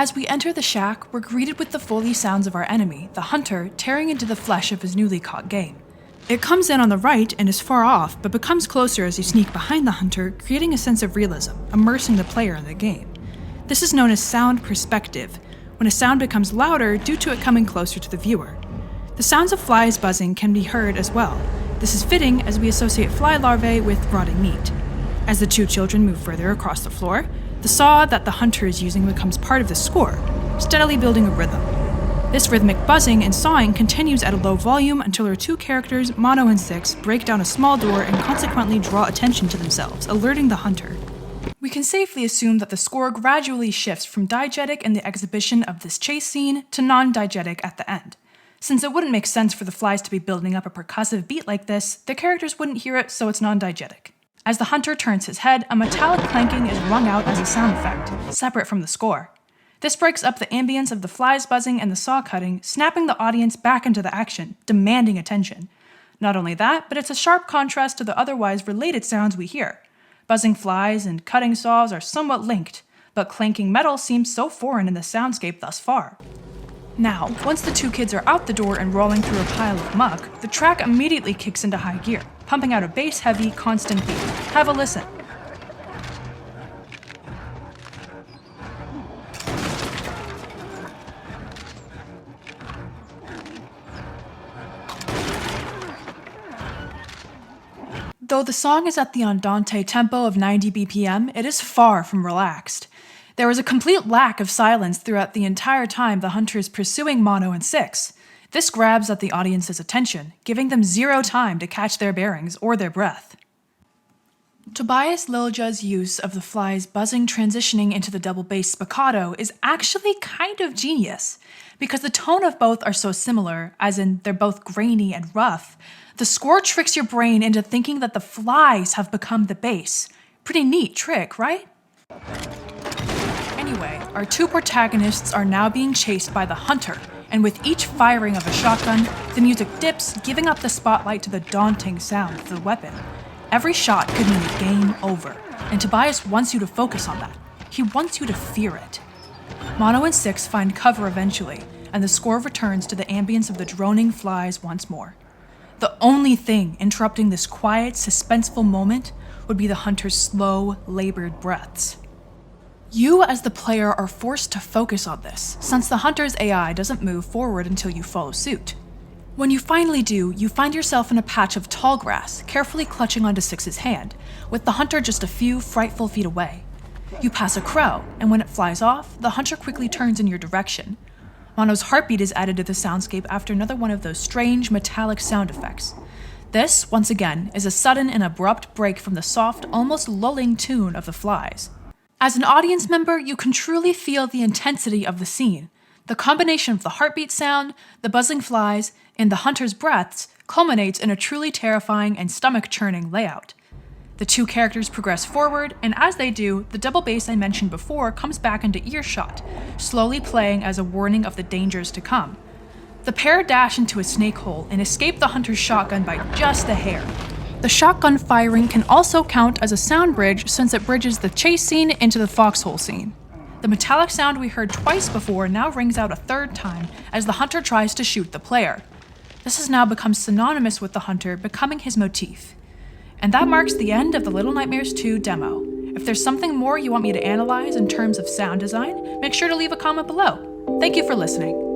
As we enter the shack, we're greeted with the Foley sounds of our enemy, the hunter, tearing into the flesh of his newly caught game. It comes in on the right and is far off, but becomes closer as you sneak behind the hunter, creating a sense of realism, immersing the player in the game. This is known as sound perspective, when a sound becomes louder due to it coming closer to the viewer. The sounds of flies buzzing can be heard as well. This is fitting as we associate fly larvae with rotting meat. As the two children move further across the floor, the saw that the hunter is using becomes part of the score, steadily building a rhythm. This rhythmic buzzing and sawing continues at a low volume until our two characters, Mono and Six, break down a small door and consequently draw attention to themselves, alerting the hunter. We can safely assume that the score gradually shifts from diegetic in the exhibition of this chase scene to non-diegetic at the end. Since it wouldn't make sense for the flies to be building up a percussive beat like this, the characters wouldn't hear it, so it's non-diegetic. As the hunter turns his head, a metallic clanking is rung out as a sound effect, separate from the score. This breaks up the ambience of the flies buzzing and the saw cutting, snapping the audience back into the action, demanding attention. Not only that, but it's a sharp contrast to the otherwise related sounds we hear. Buzzing flies and cutting saws are somewhat linked, but clanking metal seems so foreign in the soundscape thus far. Now, once the two kids are out the door and rolling through a pile of muck, the track immediately kicks into high gear, pumping out a bass-heavy, constant beat. Have a listen. Though the song is at the andante tempo of 90 BPM, it is far from relaxed. There is a complete lack of silence throughout the entire time the hunter is pursuing Mono and Six. This grabs at the audience's attention, giving them zero time to catch their bearings or their breath. Tobias Lilja's use of the flies buzzing transitioning into the double bass spiccato is actually kind of genius. Because the tone of both are so similar, as in they're both grainy and rough, the score tricks your brain into thinking that the flies have become the bass. Pretty neat trick, right? Anyway, our two protagonists are now being chased by the hunter, and with each firing of a shotgun, the music dips, giving up the spotlight to the daunting sound of the weapon. Every shot could mean a game over, and Tobias wants you to focus on that. He wants you to fear it. Mono and Six find cover eventually, and the score returns to the ambience of the droning flies once more. The only thing interrupting this quiet, suspenseful moment would be the hunter's slow, labored breaths. You as the player are forced to focus on this, since the hunter's AI doesn't move forward until you follow suit. When you finally do, you find yourself in a patch of tall grass, carefully clutching onto Six's hand, with the hunter just a few frightful feet away. You pass a crow, and when it flies off, the hunter quickly turns in your direction. Mono's heartbeat is added to the soundscape after another one of those strange metallic sound effects. This, once again, is a sudden and abrupt break from the soft, almost lulling tune of the flies. As an audience member, you can truly feel the intensity of the scene. The combination of the heartbeat sound, the buzzing flies, and the hunter's breaths culminates in a truly terrifying and stomach-churning layout. The two characters progress forward, and as they do, the double bass I mentioned before comes back into earshot, slowly playing as a warning of the dangers to come. The pair dash into a snake hole and escape the hunter's shotgun by just a hair. The shotgun firing can also count as a sound bridge since it bridges the chase scene into the foxhole scene. The metallic sound we heard twice before now rings out a third time as the hunter tries to shoot the player. This has now become synonymous with the hunter, becoming his motif. And that marks the end of the Little Nightmares 2 demo. If there's something more you want me to analyze in terms of sound design, make sure to leave a comment below. Thank you for listening.